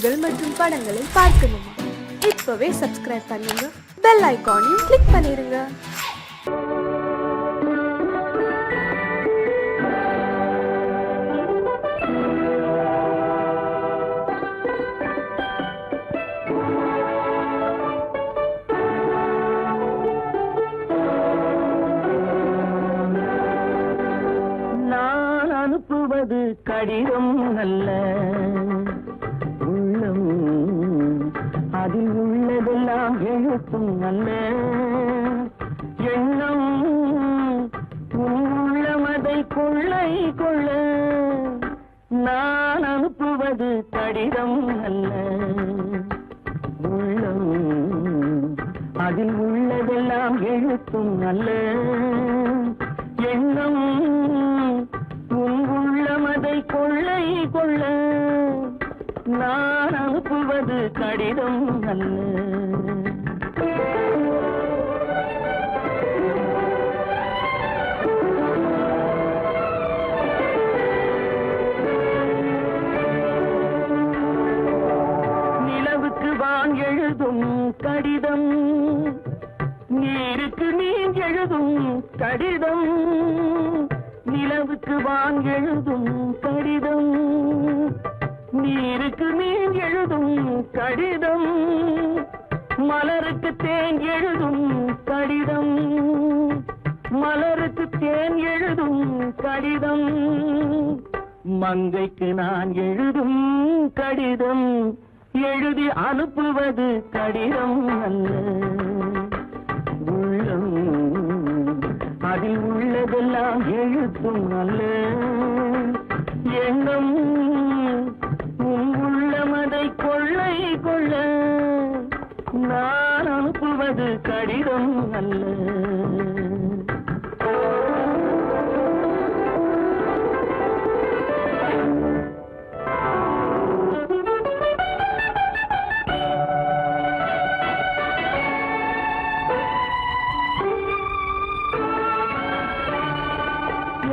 பாடல்கள் மற்றும் படங்களை பார்க்கணுமா? இப்பவே சப்ஸ்கிரைப் பண்ணுங்க, பெல் ஐகானையும் கிளிக் பண்ணிருங்க. அனுப்புவது கடிதம் அல்ல, உள்ளம் அதில் உள்ளதெல்லாம் எழுத்தும் அல்ல. எண்ணம் உள்ளமதை கொள்ளை கொள்ள. நான் அனுப்புவது கடிதம் அல்ல, உள்ளம் அதில் உள்ளதெல்லாம் எழுத்தும் அல்ல. எண்ணம் உள்ளமதை கொள்ளை கொள்ள. நான் அனுப்புவது கடிதம் அல்ல. நிலவுக்கு வான் எழுதும் கடிதம், நீருக்கு நீர் எழுதும் கடிதம். நிலவுக்கு வான் எழுதும் கடிதம், நீருக்கு நீர் எழுதும் கடிதம். மலருக்கு தேன் எழுதும் கடிதம், மலருக்கு தேன் எழுதும் கடிதம். மங்கைக்கு நான் எழுதும் கடிதம், எழுதி அனுப்புவது கடிதம் அல்ல. உள்ளம் அதில் உள்ளதெல்லாம் எழுத்தும் அல்ல. எண்ணம் உள்ளமதை கொள்ளை கொள்ள. நான் அனுப்புவது கடிதம் அல்ல.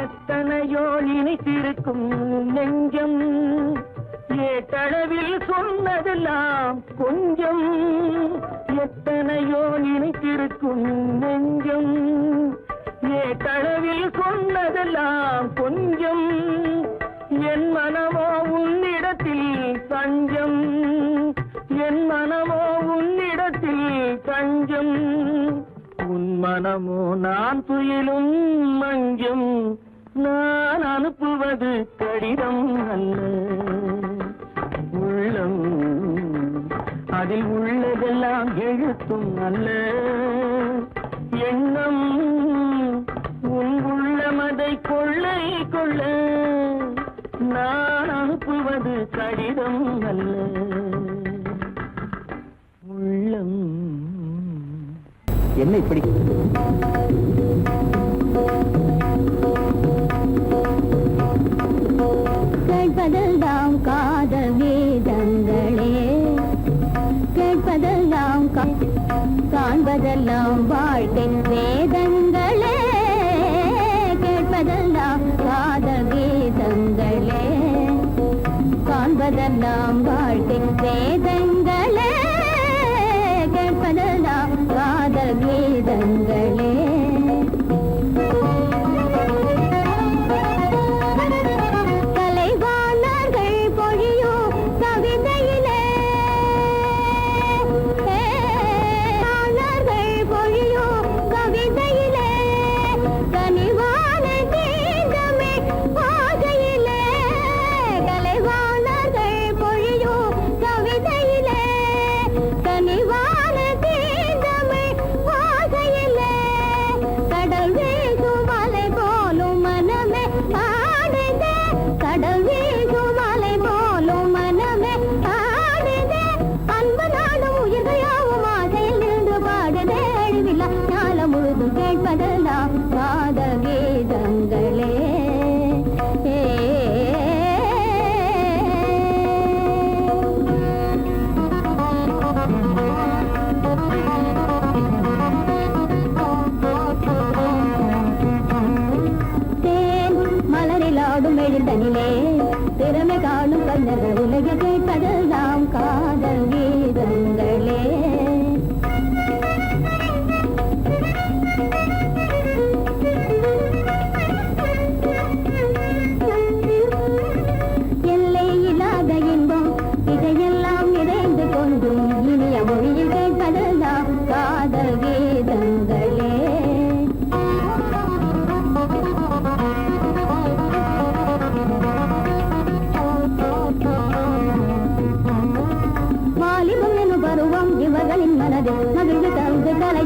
எத்தனையோ இனித்திருக்கும் நெஞ்சம், ஏட்டளவில் சொன்னதெல்லாம் கொஞ்சம். எத்தனையோ இனித்திருக்கும் நெஞ்சம், ஏட்டளவில் சொன்னதெல்லாம் கொஞ்சம். என் மனமோ உன்னிடத்தில் தஞ்சம், என் மனமோ உன்னிடத்தில் தஞ்சம். உன் மனமோ நான் துயிலும் மஞ்சம். நான் அனுப்புவது கடிதம் அல்ல, உள்ளம் அதில் உள்ளதெல்லாம் எழுத்தும் அல்ல. எண்ணம் உன் உள்ளமதை கொள்ளை கொள்ள. நான் அனுப்புவது கடிதம் அல்ல, உள்ளம். என்ன இப்படி? கேட்பதெல்லாம் காதல் வேதங்களே, கேட்பதெல்லாம் காண்பதெல்லாம் வாழ்க்கை வேதங்களே. கேட்பதெல்லாம் காதல் வேதங்களே, காண்பதெல்லாம் வாழ்க்கை வேதங்களே. கேட்பதெல்லாம் காதல் வேதங்களே. கடல் வீசும் அலை போலும் மனமே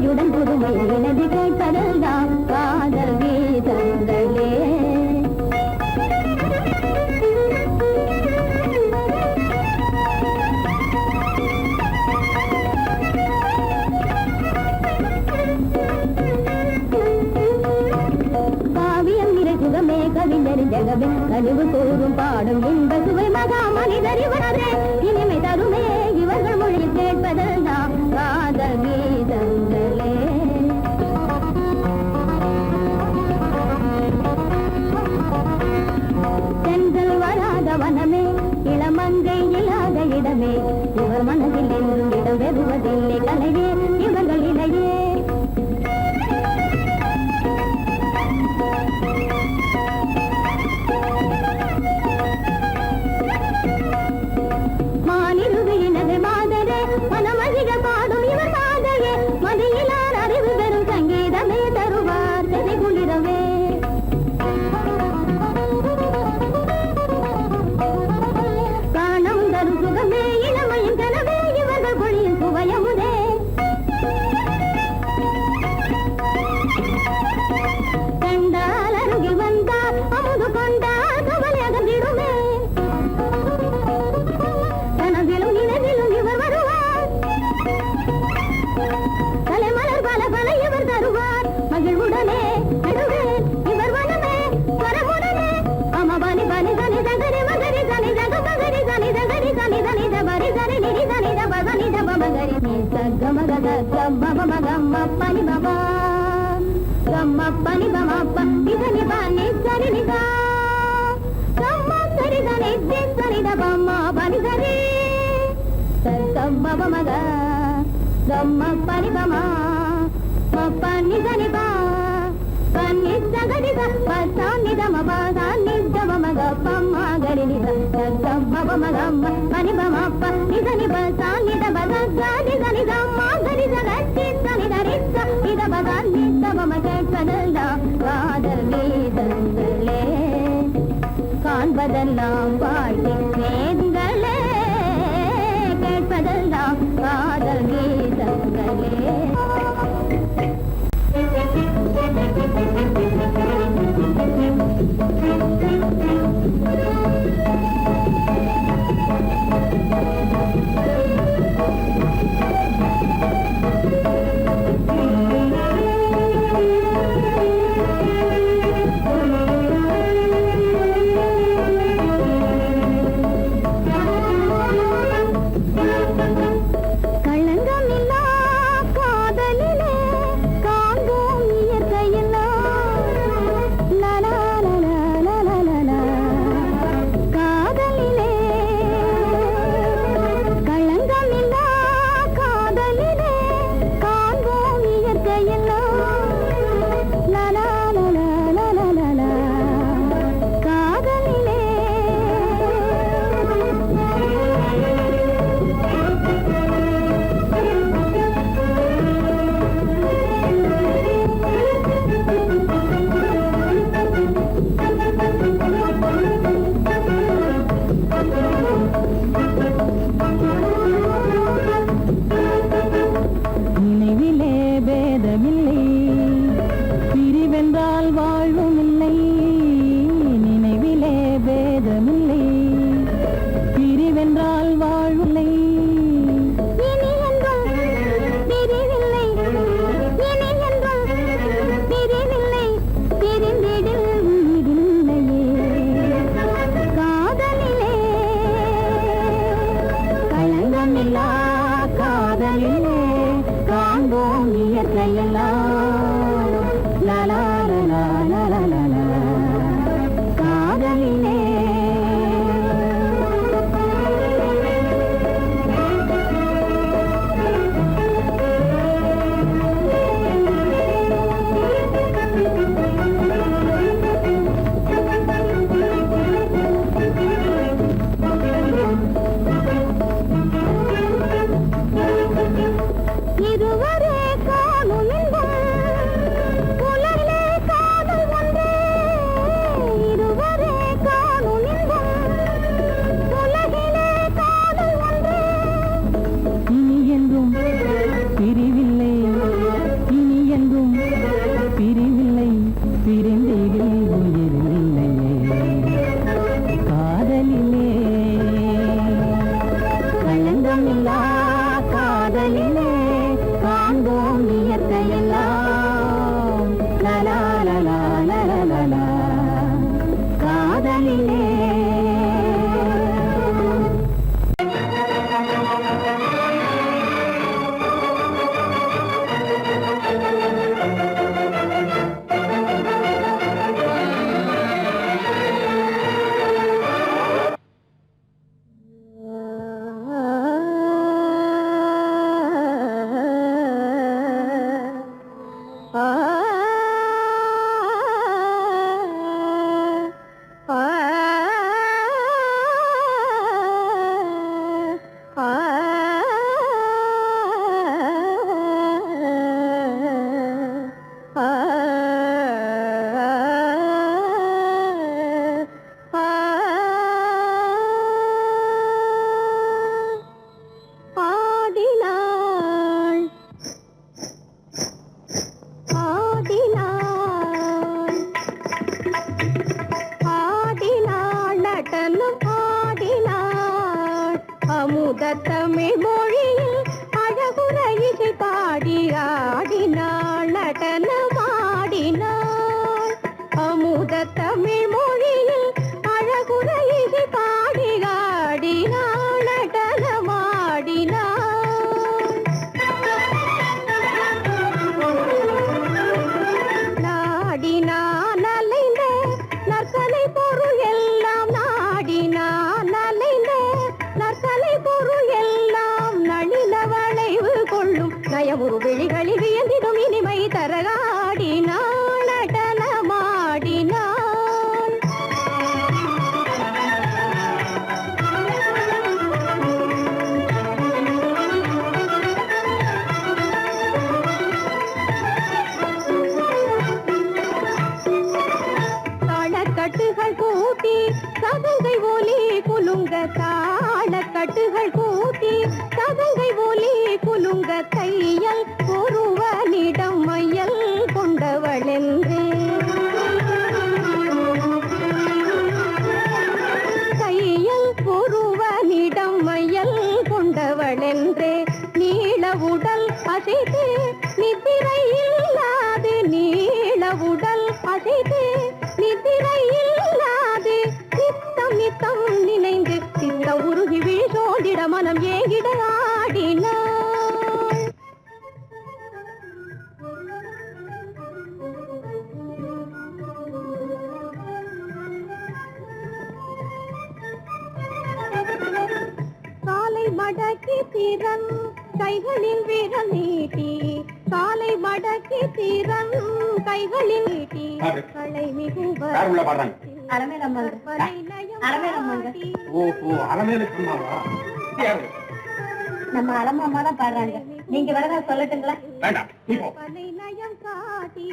இனிமையுடன் புதுமை எனது கேட்பதெல்லாம் காதல் கீதங்களே. காவியம் நிறை சுகமே கவிஞர் ஜகமே கழிவு கூறும் பாடும் இன்ப சுவை மகா மனிதர் இவரே இனிமை தருமே இவர்கள் மொழி கேட்பதெல்லாம் காதல் கீதங்களே. சென்றல் வராத வனமே இளமங்கை இல்லாத இடமே இவர் மனதில் என்றும் இடம் பெறுவதில்லை கலையே இவர்கள் இடையே. மானிருவியினது மாதரே மனமதிக பாடும் இவர் மாதையே மதியிலார் அறிவு பெறும் சங்கீதமே தருவார் செதை குளிரவே. காணம் தரும் சுகமே இளமையின் கனவே இவர்கள் பொழியும் சுவையமுதே. கண்டால் அருகில் வந்தால் அமுது கொண்டால் கவலை அகன்றிடுமே. கனவிலும் நினைவிலும் இவர் வருவார் தலைமலர் பல பல இவர் தருவார் மகிழ்வுடனே நடுவேன் இவர் வனமே வரமுடனே அம பனி பனி சனி தகரி மகரி சனி தக மகரி சனி தகரி சனி தனி தபரி சனி நிரி சனி தப சனி தப மகரி நீ சக மக கம்ம மக ம பனி பபா கம்ம பனி பம ப நிசனி பனி சனி நிதா கம்ம சரி சனி தி சனி தப ம பனி சரி கம்ம மக கம்ம பனி பம ம பனி சனி பா பனி சகடி ப சனி தம ப சனி தம மக பம கரி நித கம்ம மக ம பனி பம ப நிசனி ப சனி தப சனி சனி தம கரி சகடி சனி தரி இத ப சனி தம ம கேட்பதெல்லாம் காதல் கீதங்களே. காண்பதெல்லாம் வாழ்க்கை வேதங்களே கேட்பதெல்லாம் காதல் கீதங்களே. களங்கமில்லா காதலிலே காண்போம் இயற்கையெல்லாம் லலா லலா லலா லலா. காதலிலே களங்கமில்லா காதலிலே காண்போம் இயற்கையெல்லாம் லலா லலா லலா லலா. காதலிலே நினைவிலே பேதமில்லை பிரிவென்றால் வாழ்வும் இல்லை. நினைவிலே பேதமில்லை பிரிவென்றால் வாழ்வில்லை. இனி என்றும் பிரிவில்லை இனி என்றும் பிரிவில்லை பிரிந்திடில் உயிரில்லையே. காதலிலே களங்கமில்லா காதலிலே காண்போம் இயற்கையெல்லாம் லலா லலா லலா லலா. காதலிலே இருவரே காணும் இன்பம் தமிழ் மொழியில் அழகுற இசை பாடி ஆடினாள் நடனமாடினாள். அமுத தமிழ் மொழியில் அழகுற இசை பாடி ஆடினாள் நடனமாடினாள். நாடினான் அலைந்த நற்கலை பொருள் எல்லாம் நாடினான் அலைந்த நற்கலை பொருள் எல்லாம் நளின வளைவு கொள்ளும் நயமுறு விழிகளில் வியந்திடும் இனிமை தரகாடினாள் நடனமாடினாள். தாளக்கட்டுகள் கூட்டி சதங்கை ஒலி குலுங்க தாளக்கட்டுகள் கூட்டி சதங்கை ஒலி குலுங்க தையல் ஒருவனிடம் மையல் கொண்டவளென்றே தையல் ஒருவனிடம் மையல் கொண்டவளென்றே நீள உடல் அசைத்து நித்திரை இல்லாது நீள உடல் அசைத்து நித்திரை இல்லாது நித்தம் நித்தம் நினைந்து சித்த உருகி விழிசோதிட மனம் ஏகிட ஆடினாள். காலை மடக்கி திறன் கைகளில் விரல் நீட்டி காலை மடக்கி திறன் கைகளில் நீட்டி களை மிகுவ நம்ம அலமாமா தான் பாடுறாங்க. நீங்க வேற சொல்லட்டுங்களா? நயம் காட்டி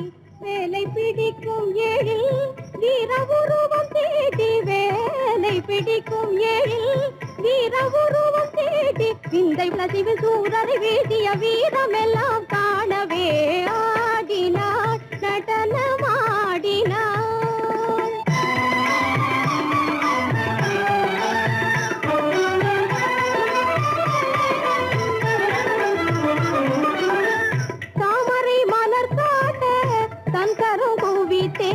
வேலை பிடிக்கும் ஏழில் வீர உருவம் தேடி வேலை பிடிக்கும் ஏழில் வீர உருவம் தேடி விந்தை பிளசிவு சூரரை வீசிய வீரமெல்லாம் காணவே ஆடினாள் நடனமாடினாள். தாமரை மலர் காட்ட தன் கரம் குவித்தே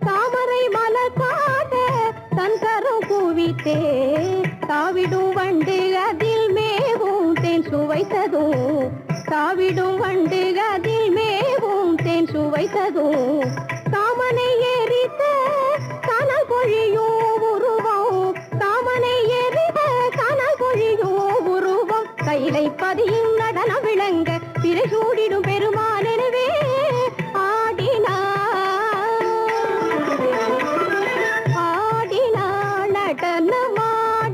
தாமரை மலர் காட்ட தன் கரம் குவித்தே தாவிடும் வண்டு அதில் மேவும் தேன் சுவைத்ததும் தாவிடும் வண்டு அதில் மேவும் தேன் சுவைத்ததும் காமனை எரித்த கனல் பொழியும் உருவம் காமனை எரித்த கனல் பொழியும் உருவம் கையிலை பதியும் நடன விளங்க பிறை சூடிடும் பெருமான் எனவே ஆடினாள்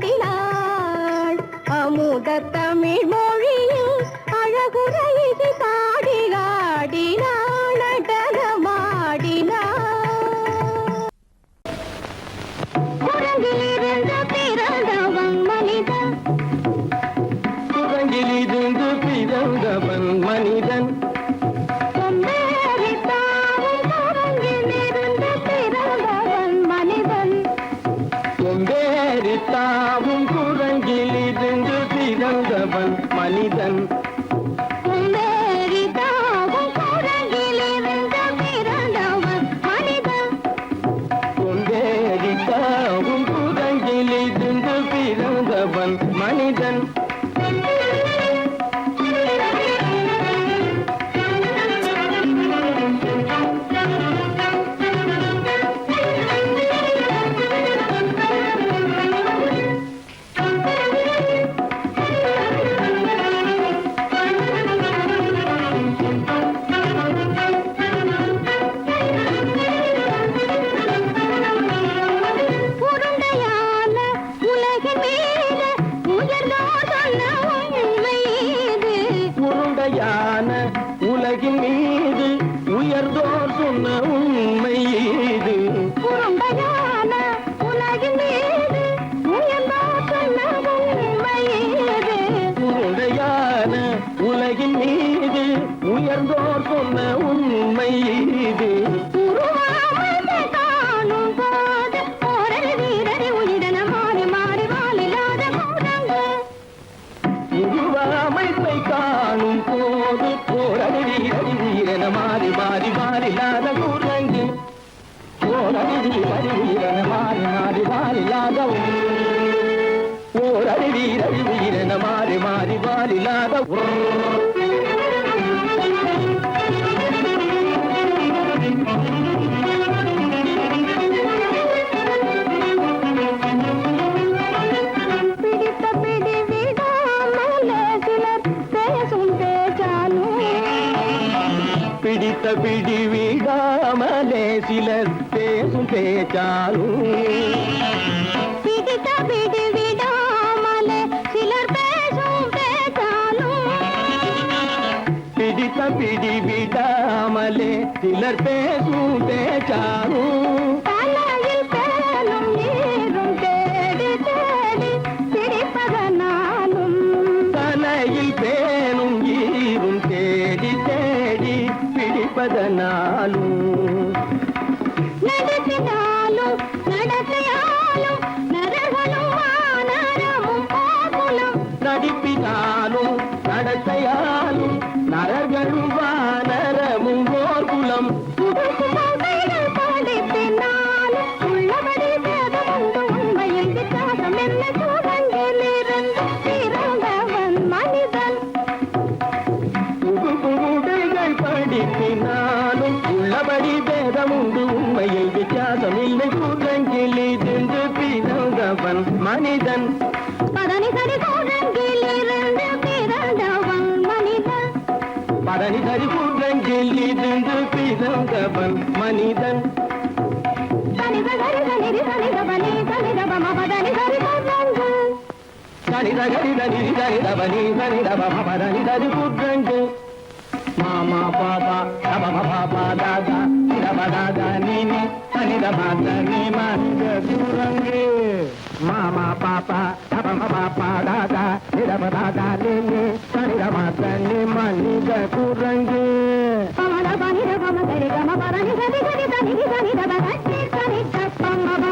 நடனமாடினாள். அமுத தமிழ் மொழியில் அழகுற இசை பாடி ஆடினாள் நடனமாடினாள். குரங்கிலிருந்து பிறந்தவன் மனிதன் குரங்கிலிருந்து பிறந்தவன் மனிதன் தாவும் குரங்கிலிருந்து பிறந்தவன் மனிதன் தாவும் குரங்கிலிருந்து பிறந்தவன் மனிதன் தாவும் குரங்கிலிருந்து பிறந்தவன் மனிதன் உலகின் மீது உயர்ந்தோர் சொன்ன உண்மை இது உருண்டையான உலகின் மீது உயர்ந்தோர் சொன்ன உண்மை இது உருண்டையான உலகின் மீது உயர்ந்தோர் சொன்ன உண்மை இது காணும் போது ஒரு வீரரை உயிரின மாறி மாறி வாழில்லாத கூடங்க மாறி மாறி மாறிலாத குரங்கு ஓரறிவி அறிவீரன மாறி மாறி மாறிலாத ஓரறிவி அறிவீரன மாறி மாறி மாறிலாத பிடித்த பிடி விடாமலே சிலர் பேசும் பேச்சாலும் பிடித்த பிடி விடாமலே சிலர் பேசும் பேச்சாலும் பிடித்த பிடி விடாமலே சிலர் பேசும் பேச்சாலும் தலையில் பேலும் நீரும் தேடி தேடி பிடிப்பதனாலும் தலையில் பேணும் ஈரும் தேடி தேடி பிடிப்பதனாலும் நடத்தினாலும் நடத்தையாலும் நரகளும் வானரமும் கோகுலம் நடிப்பினாலும் நடத்தையாலும் நரர்களும் வானரமும் கோகுலம் புதுசுமைகள் படிப்பினாலும் உள்ளபடி வேதமுண்டு உண்மையில் வித்தியாசம் என்ன சூழங்கிலிருந்து பிறந்தவன் மனிதன் புதுடைகள் படிப்பினாலும் உள்ளபடி பேதமுண்டு உண்மையில் வித்தியாசம் இல்லை கூட்டங்கிலிருந்து பிறந்தவன் மனிதன் பதனி சரி சூழங்கிலிருந்து பிறந்தவன் மனிதன் பதனி சரி கூட்டங்கிலிருந்து பிறந்தவன் மனிதன் சனித சரி சனிதி சனித பனி சனித பம பதனி சரி சூழங்கு சனித கரித நிதி சனிதபனி சனிதப பதனி சரி கூட்டங்கு மாமா பாபா தப பாபா தாதா நிதப தாதா நீனி சனிதப தனி மனித குரங்கு மாமா பாப்பா தப பாப்பா தாதா நிதப தாதா நீனி சனிதப தனி மனித குரங்கு பமத பனித பம சரி கம பதனி சரி சரி சனிதி சனித பகட்டி சனி தப்பமப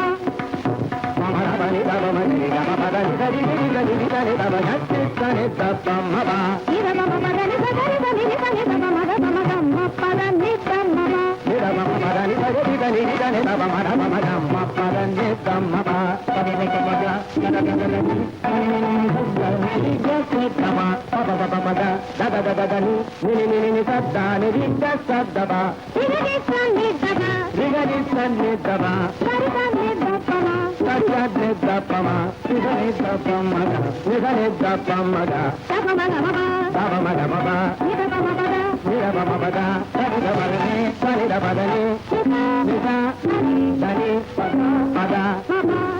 பமரபனி தபமனி கம பதனி சரி நிதி சனிதப கட்டி சனி தப்பமப இத பம பதனி சரி சனிதி சனித பமத பம கம்ம பதனி தம்மப நிதப பமரனி சரி நிதி சனிதப மரப மதம்ம பதனி தம்மப பதனி கமக கதகதனி தம பப பபத ததததனி நினி சத்தானி ரித சத்தப இதி சனிதப ரிகரி சன்னிதப சரி சனிதபம சத்யத்னி தப்பம நிதனி தப்பமக நிதனி தப்பமக தபமகமப தபமகமப இத பம பத நிரபமபத சனிதபதனி சனிதபதனி நித தனி பத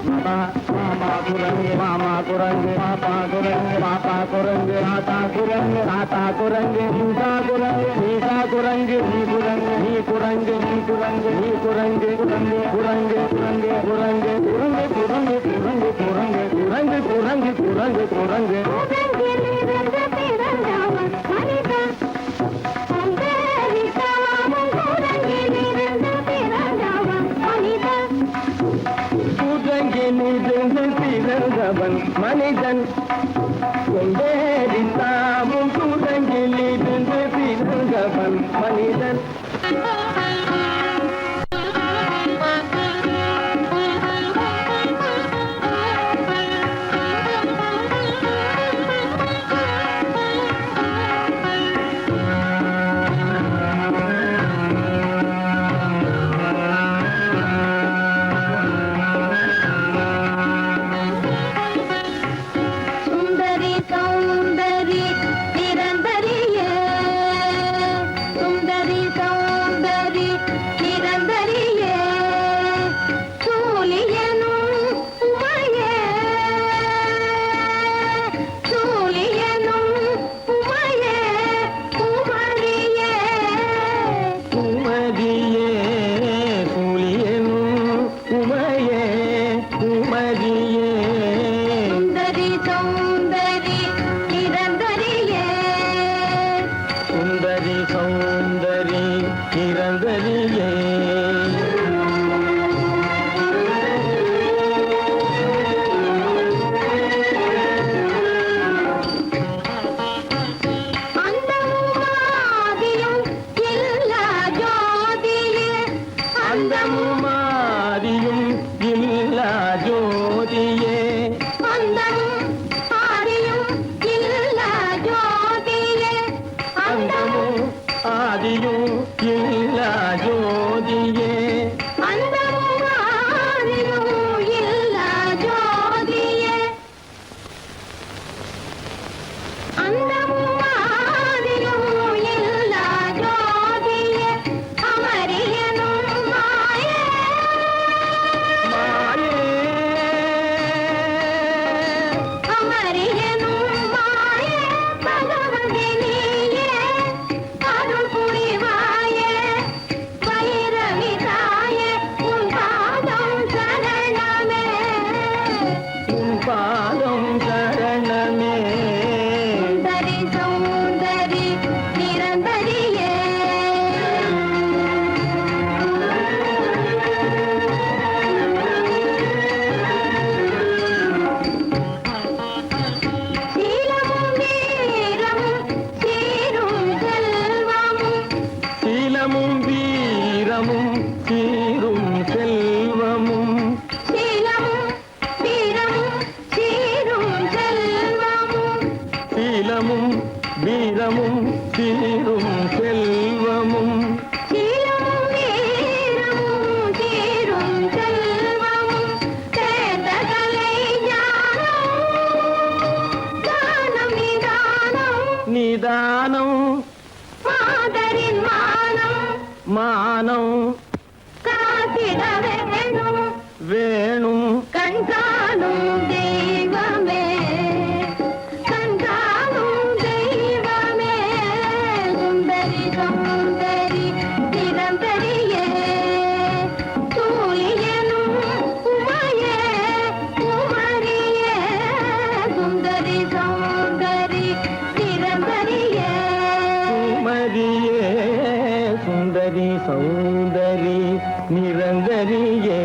மப மாமா குரங்கு மாமா குரங்கு பாப்பா குரங்கு பாப்பா குரங்கு ராதா குரங்கு ராதா குரங்கு நீசா குரங்கு நீசா குரங்கு நீ குரங்கு நீ குரங்கு நீ குரங்கு நீ குரங்கு குரங்கு குரங்கு குரங்கு குரங்கு குரங்கு குரங்கு குரங்கு குரங்கு குரங்கு குரங்கு குரங்கு சூழங்கிலிருந்து பிறந்தவன் மனிதன் சந்தேகித்தாமும் சூழங்கிலிருந்து பிறந்தவன் மனிதன் கூட்டங்கிலிருந்து பிறந்தவன் மனிதன் கொண்டேறித்தாமும் கூட்டங்கிலிருந்து பிறந்தவன் மனிதன் சுந்தரி சௌ அந்தமும் ஆதியும் இல்லா ஜோதியே அமரியனும் மாயே அமரியனும் மாயே பகவதினியே அருள் புரிவாயே வைரவி தாயே உன் பாதம் சரணமே உன் பாதம் சரணமே சுந்தரி சௌந்தரி நிரந்தரியே சீலமும் வீரமும் சீரும் செல்வமும் சீலமும் வீரமும் சீரும் செல்வமும் சீலமும் வீரமும் சீரும் செல்வமும் சீலமும் வீரமும் சீரும் செல்வமும் சீலமும் வீரமும் சீரும் செல்வமும் சேர்ந்த கலை ஞானம் தானம் நிதானம் நிதானம் மாதரின் மானம் மானம் காத்திட வேணும் வேணும் கண்காணும் தெய்வமே கண்காணும் தெய்வமே சுந்தரி சௌந்தரி நிரந்தரியே சூரியனும் உமையே குமரியே சுந்தரி சௌந்தரி நிரந்தரியே குமரியே சுந்தரி சௌந்தரி நிரந்தரியே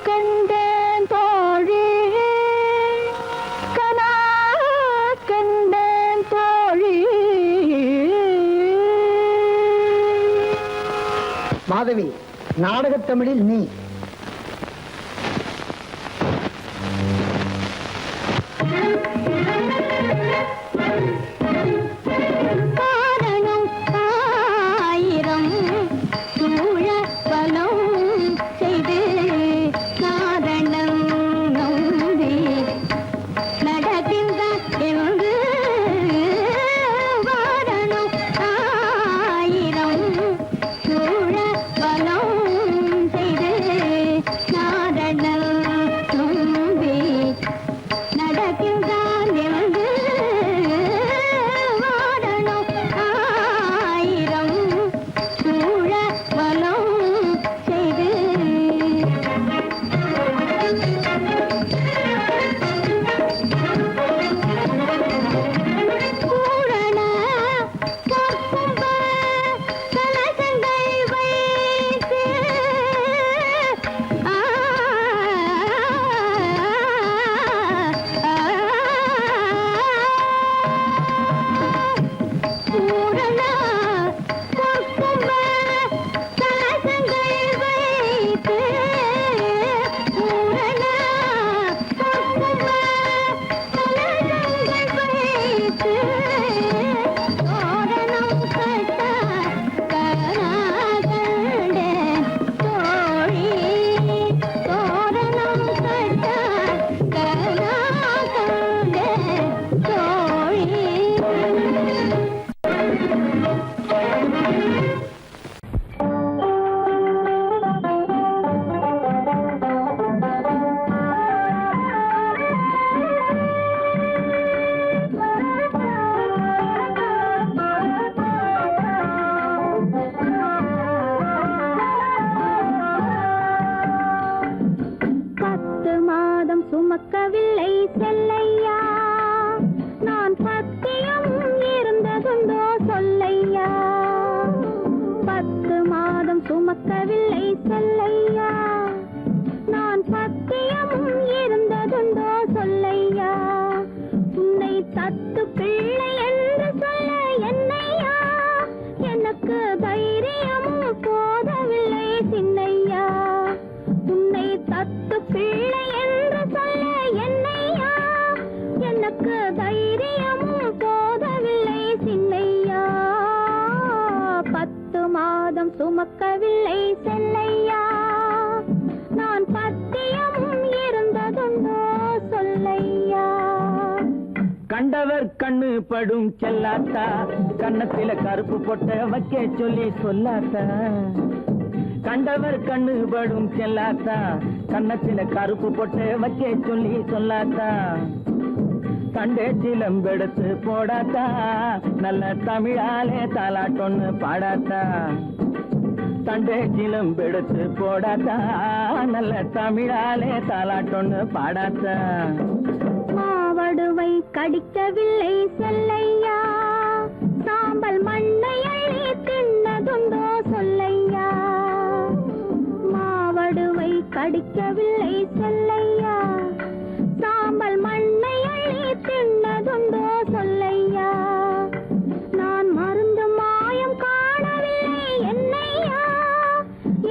கண்டேன் தோழி கனா கண்டேன் தோழி. மாதவி, நாடகத் தமிழில் நீ. காரணம் ஆயிரம் சூழ பலம் செய்து காரணம் நம்பி நடக்கின்ற என்று காரணம் ஆயிரம் சூழ பலம் செய்து காரணம் நம்பி நடக்கின்றான் என்று வாரணம் ஆயிரம் சூழ வலம் செய்து பூரண கற்பும்ப கலசங்கள் வைத்து பூரண கற்பும்ப கலசங்கள் வைத்து பூரண கற்பும்ப கலசங்கள் வைத்து தோரணம் கட்ட கண்டேன் தோழி தோரணம் கட்ட கண்டேன் தோழி. பத்து மாதம் சுமக்கவில்லை செல்லையா, நான் பத்தியம் இருந்ததுண்டோ சொல்லையா. பத்து மாதம் சுமக்கவில்லை செல்லையா, நான் பத்தியம் இருந்ததுண்டோ சொல்லையா. உன்னை தத்து பிள்ளை என்று சொல்ல என்னையா, எனக்கு தைரியமும் போதவில்லை சின்னையா. உன்னை தத்து பிள்ளை என்று சொல்ல என்னையா, எனக்கு தைரியமும் போதவில்லை சின்னையா. பத்து மாதம் சுமக்கவில்லை செல்லையா, நான் பத்தியமும் இருந்ததுண்டோ சொல்லையா. கண்டவர் கண்ணு படும் செல்லாத்தா, கண்ணத்தில கருப்பு பொட்ட வைக்க சொல்லி சொல்லாத்தா. கண்டவர் கண்ணு படும் செல்லாத்தா, கண்ணத்தில கருப்பு பொட்ட வைக்க சொல்லி சொல்லாத்தா. கண்டே சிலம்பெடுத்து போடாத்தா, நல்ல தமிழாலே தாலாட்டொன்னு பாடாத்தா. கண்டே சிலம்பெடுத்து போடாத்தா, நல்ல தமிழாலே தாலாட்டொன்னு பாடாத்தா. மாவடுவை கடிக்கவில்லை செல்லையா, சாம்பல் மண்ணை அள்ளி தின்னதுண்டோ சொல்லையா. மாவடுவை கடிக்கவில்லை செல்லையா, சாம்பல் மண்ணை அள்ளி தின்னதுண்டோ சொல்லையா. நான் மருந்து மாயம் காணவில்லை என்னையா,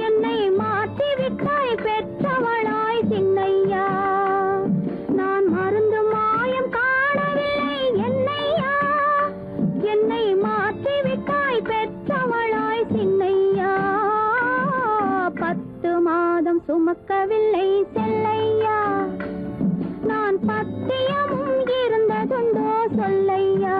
என்னை மாற்றிவிட்டாய் பெற்றவளாய் சின்னையா. நான் மருந்து மாயம் காணவில்லை என்னையா, என்னை மாற்றிவிட்டாய் பெற்றவளாய் சின்னையா. பத்து மாதம் சுமக்கவில்லை செல்லையா, நான் பத்தியமும் இருந்ததுண்டோ சொல்லையா.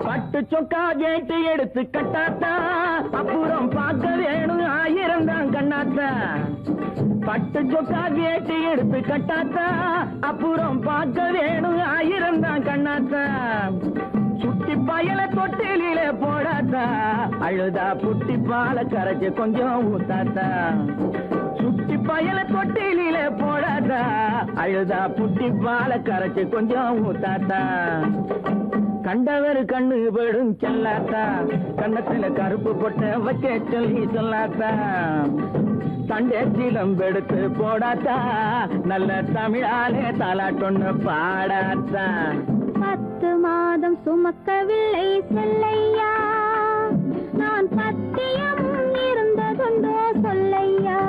பட்டு சொக்கா கேட்டு எடுத்து கட்டாத்தா, அப்புறம் பார்க்க வேணும் 1000 தான் கண்ணாத்தா. பட்டு சொக்கா கேட்டு எடுத்து கட்டாத்தா, அப்புறம் பார்க்க வேணும் 1000 தான் கண்ணாத்தா. சுட்டி பயல தொட்டில போடாத்தா, அழுதா புட்டி பால கரைச்சு கொஞ்சம் ஊத்தாத்தா. சுட்டி பயல தொட்டிலே போடாதா அழுதா புட்டி பால கரைச்சு கொஞ்சம் ஊத்தாத்தா கண்டவர் கண்ணு படும் செல்லாத்தா கண்ணத்துல கருப்பு பொட்ட வைக்க சொல்லி சொல்லாத்தா தண்டேச்சிலம் எடுத்து போடாத்தா நல்ல தமிழாலே தாலாட்டொன்னு பாடாத்தா 10 மாதம் சுமக்கவில்லை செல்லையா நான் பத்தியம் இருந்ததுண்டோ சொல்லையா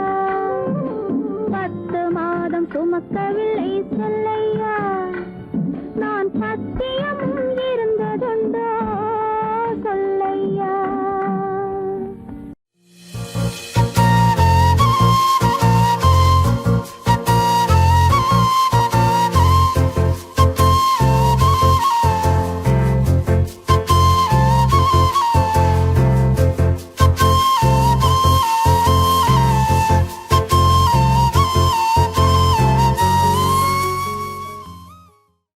10 மாதம் சுமக்கவில்லை செல்லையா